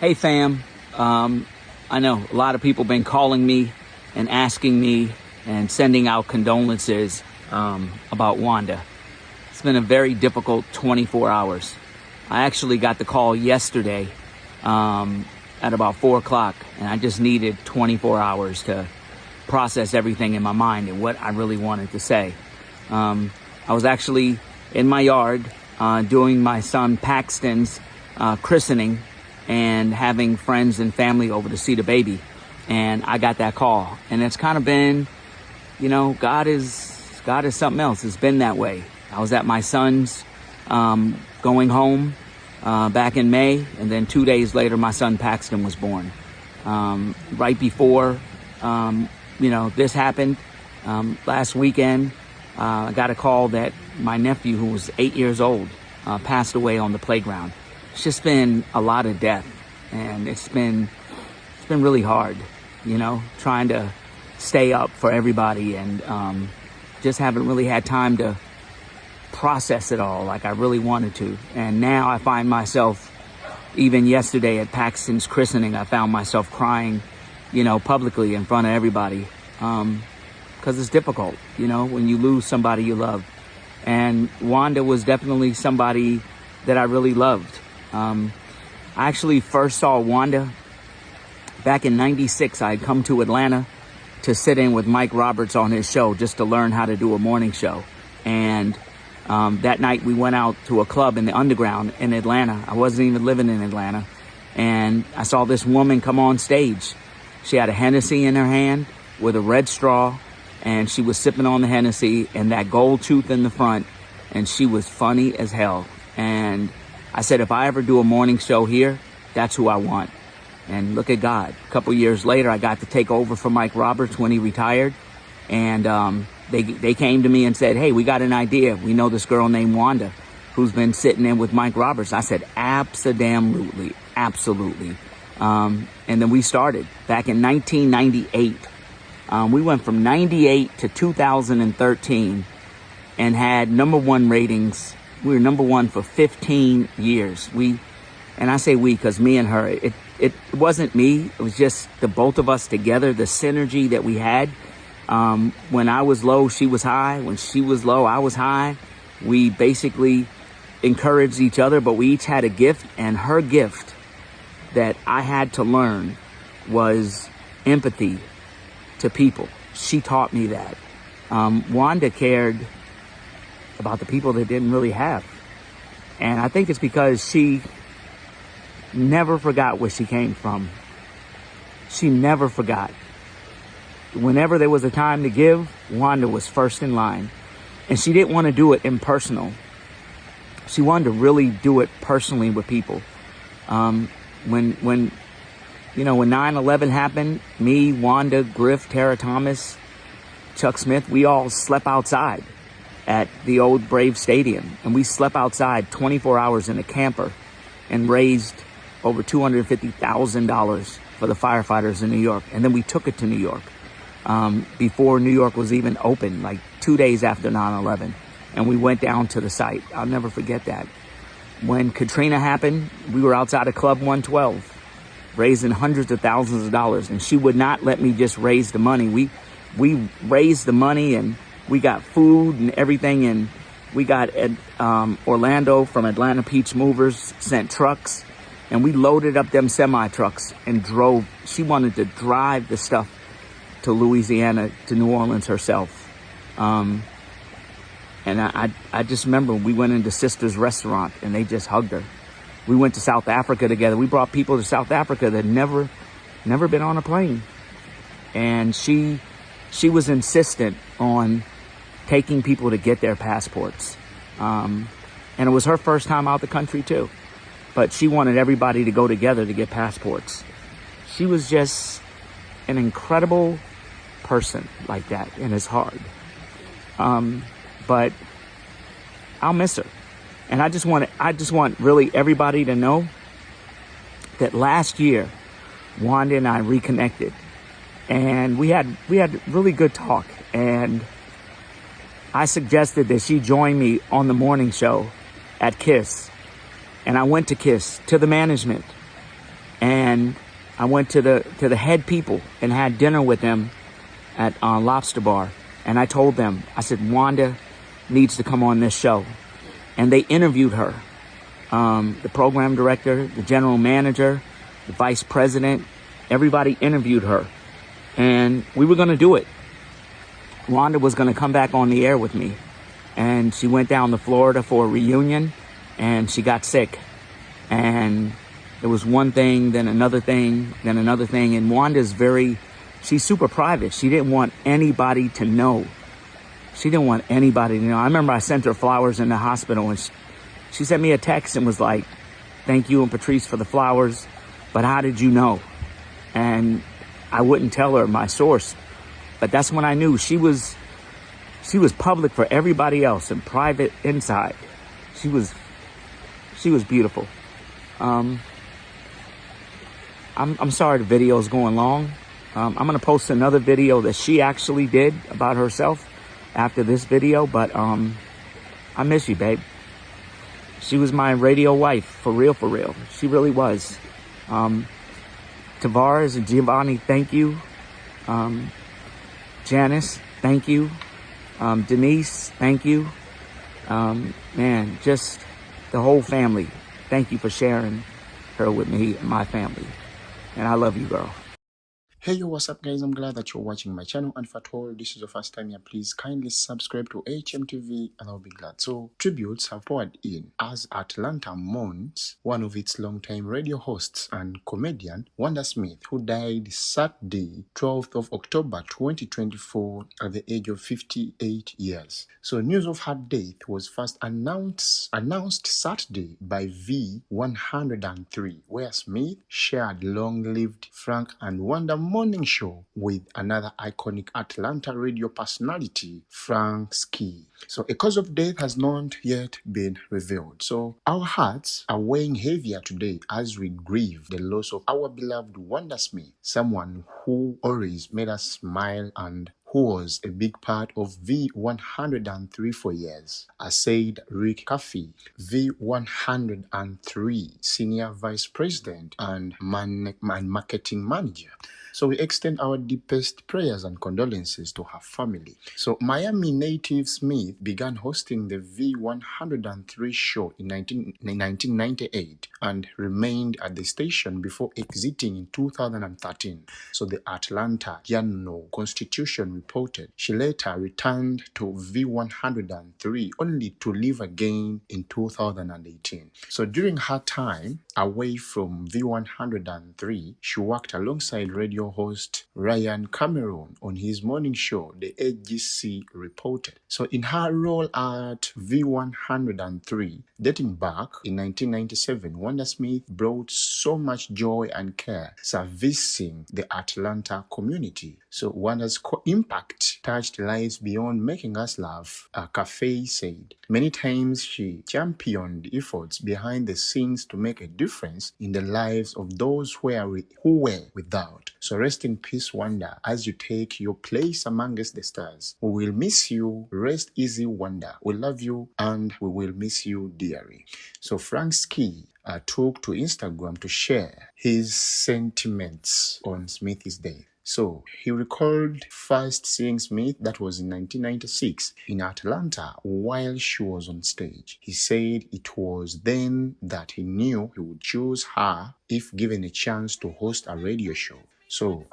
Hey fam, I know a lot of people been calling me and asking me and sending out condolences about Wanda. It's been a very difficult 24 hours. I actually got the call yesterday at about 4 o'clock, and I just needed 24 hours to process everything in my mind and what I really wanted to say. I was actually in my yard doing my son Paxton's christening and having friends and family over to see the baby. And I got that call. And it's kind of been, God is something else. It's been that way. I was at my son's going home back in May. And then 2 days later, my son Paxton was born. Right before, this happened last weekend, I got a call that my nephew, who was 8 years old, passed away on the playground. It's just been a lot of death, and it's been really hard, trying to stay up for everybody, and just haven't really had time to process it all like I really wanted to. And now I find myself, even yesterday at Paxton's christening, I found myself crying, publicly in front of everybody, because it's difficult, when you lose somebody you love. And Wanda was definitely somebody that I really loved. I actually first saw Wanda back in '96. I had come to Atlanta to sit in with Mike Roberts on his show just to learn how to do a morning show. And that night we went out to a club in the underground in Atlanta. I wasn't even living in Atlanta. And I saw this woman come on stage. She had a Hennessy in her hand with a red straw, and she was sipping on the Hennessy and that gold tooth in the front. And she was funny as hell. And I said, if I ever do a morning show here, that's who I want. And look at God. A couple years later, I got to take over for Mike Roberts when he retired. And they came to me and said, hey, we got an idea. We know this girl named Wanda who's been sitting in with Mike Roberts. I said, absolutely. And then we started back in 1998. We went from 98 to 2013 and had #1 ratings. We were #1 for 15 years. And I say we because me and her, it wasn't me. It was just the both of us together, the synergy that we had. When I was low, she was high. When she was low, I was high. We basically encouraged each other, but we each had a gift. And her gift that I had to learn was empathy to people. She taught me that. Wanda cared about the people that didn't really have. And I think it's because she never forgot where she came from. She never forgot. Whenever there was a time to give, Wanda was first in line. And she didn't want to do it impersonal. She wanted to really do it personally with people. When 9/11 happened, me, Wanda, Griff, Tara Thomas, Chuck Smith, we all slept outside at the old Brave Stadium. And we slept outside 24 hours in a camper and raised over $250,000 for the firefighters in New York. And then we took it to New York before New York was even open, like 2 days after 9/11. And we went down to the site. I'll never forget that. When Katrina happened, we were outside of Club 112, raising hundreds of thousands of dollars. And she would not let me just raise the money. We raised the money, and we got food and everything. And we got Orlando from Atlanta Peach Movers sent trucks, and we loaded up them semi trucks and drove. She wanted to drive the stuff to Louisiana, to New Orleans herself. And I just remember we went into Sister's restaurant and they just hugged her. We went to South Africa together. We brought people to South Africa that never been on a plane. And she was insistent on taking people to get their passports. And it was her first time out the country too. But she wanted everybody to go together to get passports. She was just an incredible person like that, and it's hard. But I'll miss her. And I just want really everybody to know that last year, Wanda and I reconnected, and we had really good talk. And I suggested that she join me on the morning show at KISS. And I went to KISS, to the management. And I went to the head people and had dinner with them at Lobster Bar. And I told them, I said, Wanda needs to come on this show. And they interviewed her. The program director, the general manager, the vice president, everybody interviewed her. And we were going to do it. Wanda was going to come back on the air with me. And she went down to Florida for a reunion, and she got sick. And there was one thing, then another thing, then another thing. And Wanda's she's super private. She didn't want anybody to know. She didn't want anybody to know. I remember I sent her flowers in the hospital, and she sent me a text and was like, thank you and Patrice for the flowers, but how did you know? And I wouldn't tell her my source, but that's when I knew she was public for everybody else and private inside. She was beautiful. I'm sorry the video is going long. I'm going to post another video that she actually did about herself after this video, but I miss you, babe. She was my radio wife, for real, for real. She really was. Tavares and Giovanni, thank you. Janice, thank you. Denise, thank you. Man, just the whole family. Thank you for sharing her with me and my family. And I love you, girl. Hey yo, what's up guys? I'm glad that you're watching my channel, and if at all this is your first time here, please kindly subscribe to HMTV and I'll be glad. So tributes have poured in as Atlanta mourns one of its longtime radio hosts and comedian, Wanda Smith, who died Saturday 12th of October 2024 at the age of 58 years. So news of her death was first announced Saturday by V103, where Smith shared long-lived Frank and Wanda Morning Show with another iconic Atlanta radio personality, Frank Ski. So a cause of death has not yet been revealed. So our hearts are weighing heavier today as we grieve the loss of our beloved Wanda Smith, someone who always made us smile and who was a big part of V103 for years, as said Rick Caffey, V103 Senior Vice President and Marketing Manager. So we extend our deepest prayers and condolences to her family. So Miami native Smith began hosting the V103 show in 1998 and remained at the station before exiting in 2013. So the Atlanta Journal-Constitution reported she later returned to V103 only to leave again in 2018. So during her time away from V103, she worked alongside radio host Ryan Cameron on his morning show, the AGC reported. So in her role at V103, dating back in 1997, Wanda Smith brought so much joy and care, servicing the Atlanta community. So Wanda's impact touched lives beyond making us laugh, Cafe said. Many times she championed efforts behind the scenes to make a difference in the lives of those who were without. So rest in peace, Wanda, as you take your place amongst the stars. We will miss you. Rest easy, Wanda. We love you and we will miss you dearly. So Frank Ski took to Instagram to share his sentiments on Smith's death. So he recalled first seeing Smith, that was in 1996, in Atlanta while she was on stage. He said it was then that he knew he would choose her if given a chance to host a radio show. So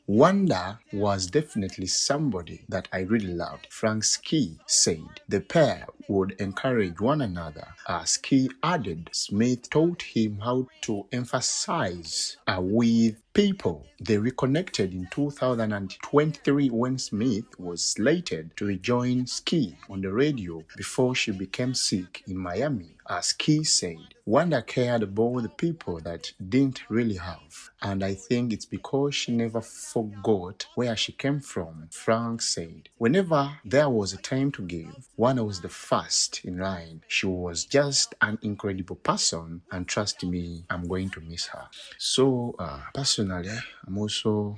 Wanda was definitely somebody that I really loved, Frank Ski said. The pair would encourage one another. Ski added, Smith taught him how to emphasize with people. They reconnected in 2023 when Smith was slated to rejoin Ski on the radio before she became sick in Miami. Ski said, Wanda cared about the people that didn't really have, and I think it's because she never forgot where she came from. Frank said, whenever there was a time to give, Wanda was the first in line. She was just an incredible person, and trust me, I'm going to miss her. So personally, I'm also,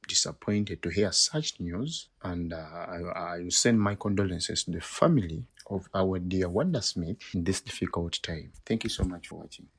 disappointed to hear such news, and I send my condolences to the family of our dear Wanda Smith in this difficult time. Thank you so much for watching.